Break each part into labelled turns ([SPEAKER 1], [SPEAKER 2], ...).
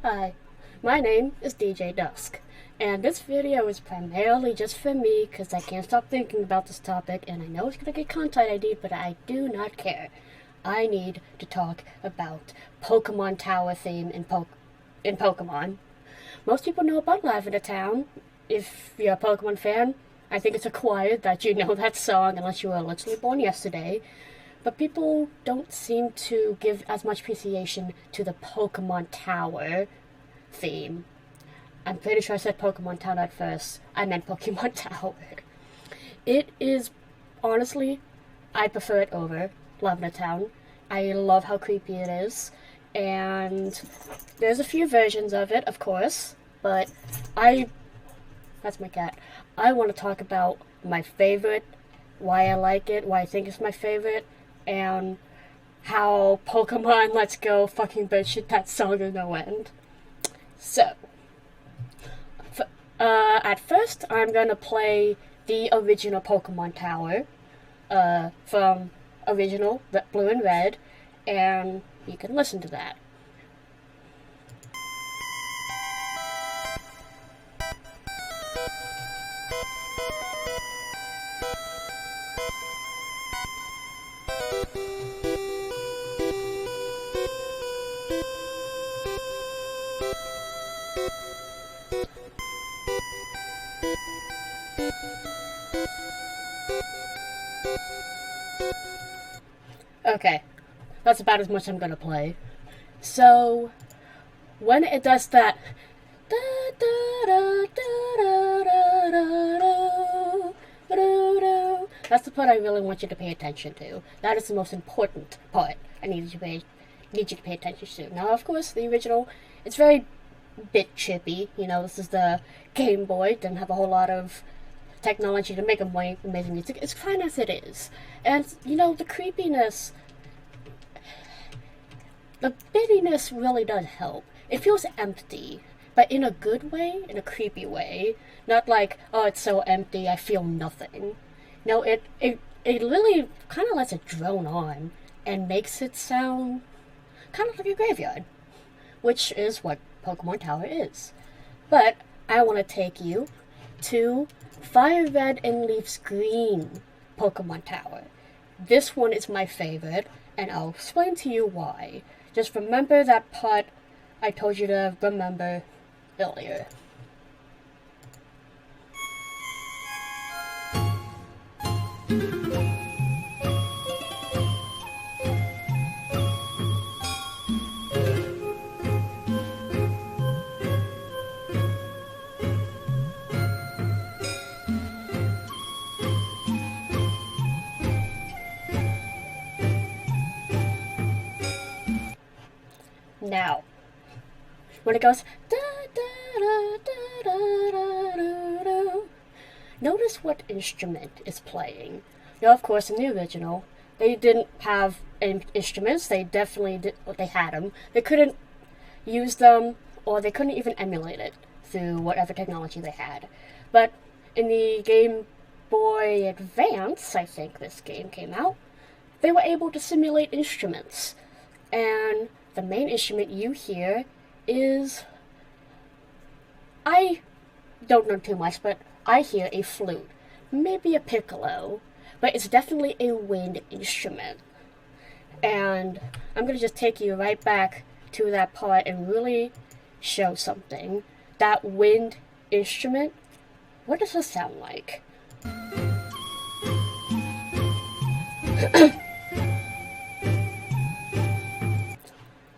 [SPEAKER 1] Hi, my name is DJ Dusk, and this video is primarily just for me because I can't stop thinking about this topic, and I know it's gonna get content ID, but I do not care. I need to talk about Pokemon Tower theme in Pokemon. Most people know about Lavender Town. If you're a Pokemon fan, I think it's required that you know that song unless you were literally born yesterday. But people don't seem to give as much appreciation to the Pokemon Tower theme. I'm pretty sure I said Pokemon Town at first. I meant Pokemon Tower. It is, honestly, I prefer it over Lavender Town. I love how creepy it is. And there's a few versions of it, of course. But that's my cat. I want to talk about my favorite, why I like it, why I think it's my favorite, and how Pokemon Let's Go fucking bullshit that song to no end. So, at first, I'm gonna play the original Pokemon Tower from original Blue and Red, and you can listen to that. Okay, that's about as much I'm gonna play. So, when it does that, that's the part I really want you to pay attention to. That is the most important part I need you to pay attention to. Now, of course, the original, it's very bit chippy. You know, this is the Game Boy, didn't have a whole lot of technology to make amazing music. It's fine as it is. And, you know, the creepiness, the bittiness really does help. It feels empty, but in a good way, in a creepy way. Not like, oh, it's so empty, I feel nothing. No, it really kind of lets it drone on and makes it sound kind of like a graveyard, which is what Pokemon Tower is. But I want to take you to Fire Red and Leaf's Green Pokemon Tower. This one is my favorite, and I'll explain to you why. Just remember that part I told you to remember earlier. Now, when it goes da da da da da da da da, notice what instrument is playing. Now, of course, in the original, they didn't have instruments. They definitely did. They had them. They couldn't use them, or they couldn't even emulate it through whatever technology they had. But in the Game Boy Advance, I think this game came out, they were able to simulate instruments. And the main instrument you hear is, I don't know too much, but I hear a flute, maybe a piccolo, but it's definitely a wind instrument. And I'm gonna just take you right back to that part and really show something. That wind instrument, what does it sound like?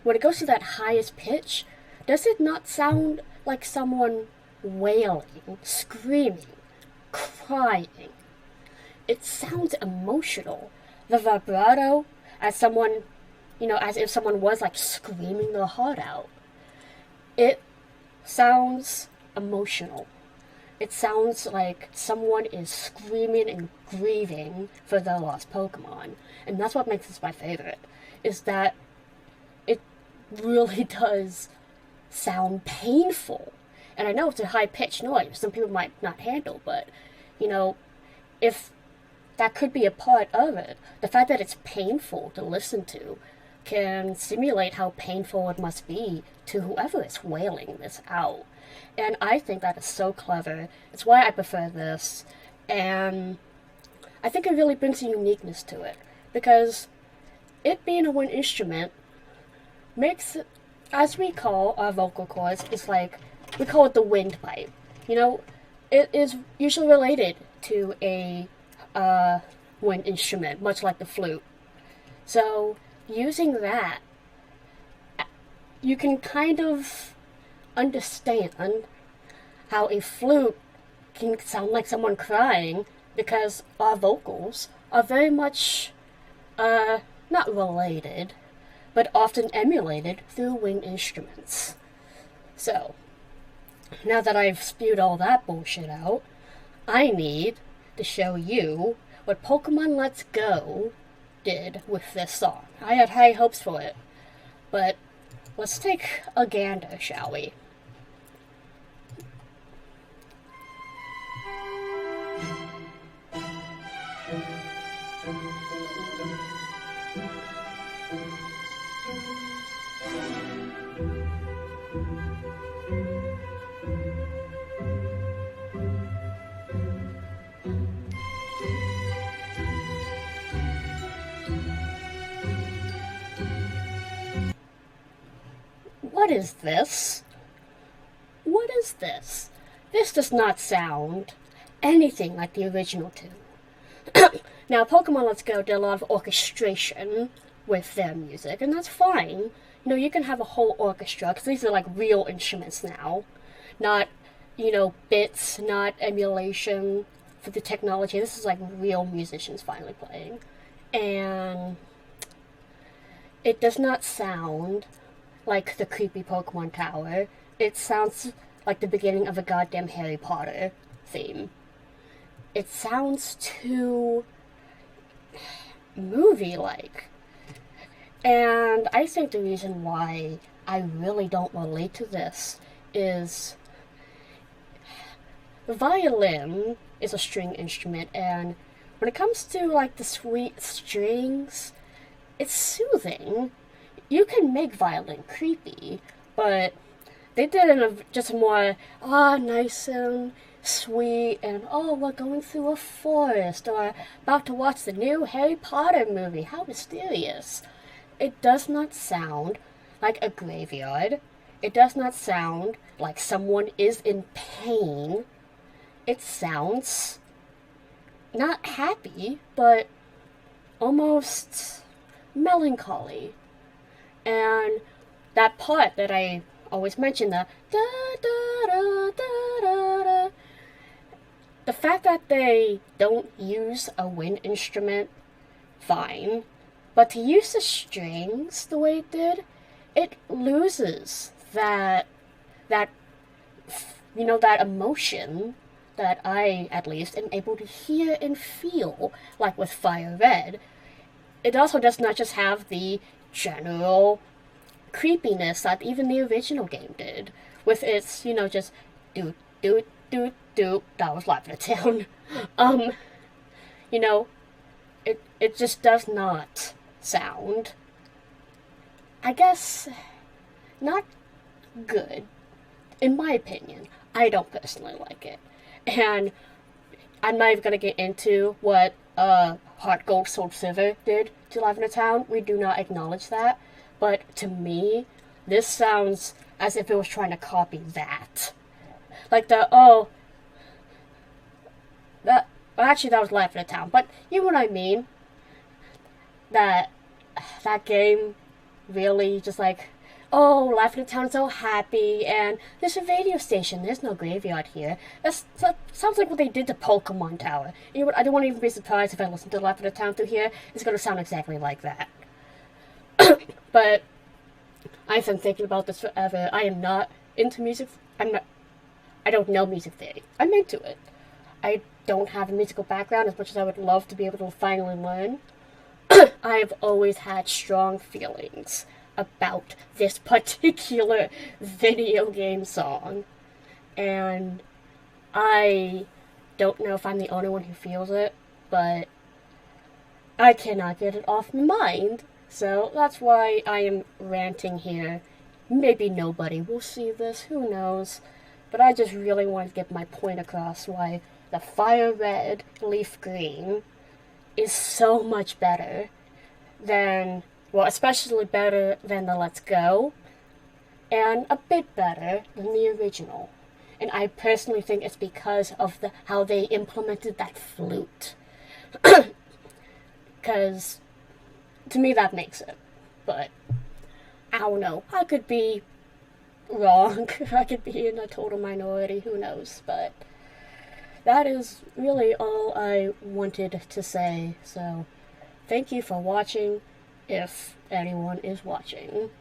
[SPEAKER 1] When it goes to that highest pitch, does it not sound like someone wailing, screaming, crying? It sounds emotional. The vibrato, as someone, as if someone was like screaming their heart out. It sounds emotional. It sounds like someone is screaming and grieving for their lost Pokemon. And that's what makes this my favorite, is that it really does sound painful. And I know it's a high-pitched noise, some people might not handle, but, if that could be a part of it, the fact that it's painful to listen to can simulate how painful it must be to whoever is wailing this out. And I think that is so clever. It's why I prefer this. And I think it really brings a uniqueness to it. Because it being a wind instrument makes it, as we call our vocal cords, it's like, we call it the windpipe. You know, it is usually related to a wind instrument, much like the flute. So, using that, you can kind of understand how a flute can sound like someone crying, because our vocals are very much, not related, but often emulated through wind instruments. So, now that I've spewed all that bullshit out, I need to show you what Pokemon Let's Go did with this song. I had high hopes for it, but let's take a gander, shall we? What is this? What is this? This does not sound anything like the original tune. Now, Pokemon Let's Go did a lot of orchestration with their music, and that's fine. You know, you can have a whole orchestra, because these are like real instruments now. Not, you know, bits, not emulation for the technology. This is like real musicians finally playing. And it does not sound like the creepy Pokemon Tower. It sounds like the beginning of a goddamn Harry Potter theme. It sounds too movie-like. And I think the reason why I really don't relate to this is the violin is a string instrument, and when it comes to like the sweet strings, it's soothing. You can make violin creepy, but they did it in a just more, nice and sweet, and we're going through a forest, or about to watch the new Harry Potter movie. How mysterious. It does not sound like a graveyard. It does not sound like someone is in pain. It sounds not happy, but almost melancholy. And that part that I always mention, the da da da da da da, the fact that they don't use a wind instrument, fine, but to use the strings the way it did, it loses that emotion that I, at least, am able to hear and feel, like with Fire Red. It also does not just have the general creepiness that even the original game did, with its, just do do do do. That was Live in a Town. It just does not sound, I guess, not good, in my opinion. I don't personally like it. And I'm not even going to get into what Heart Gold Soul Silver did to Live in a Town. We do not acknowledge that. But to me, this sounds as if it was trying to copy that. Like actually that was Live in a Town. But you know what I mean? That game really just like, Life in a Town is so happy, and there's a radio station, there's no graveyard here. That sounds like what they did to Pokemon Tower. You know what, I don't want to even be surprised if I listen to Life in a Town through here. It's going to sound exactly like that. But I've been thinking about this forever. I am not into music. I don't know music theory. I'm into it. I don't have a musical background as much as I would love to be able to finally learn. I've always had strong feelings about this particular video game song. And I don't know if I'm the only one who feels it, but I cannot get it off my mind So that's why I am ranting here. Maybe nobody will see this, who knows. But I just really want to get my point across why the fire red leaf green is so much better than, well, especially better than the Let's Go, and a bit better than the original. And I personally think it's because of how they implemented that flute. Because to me that makes it. But I don't know. I could be wrong. I could be in a total minority. Who knows? But that is really all I wanted to say. So thank you for watching, if anyone is watching.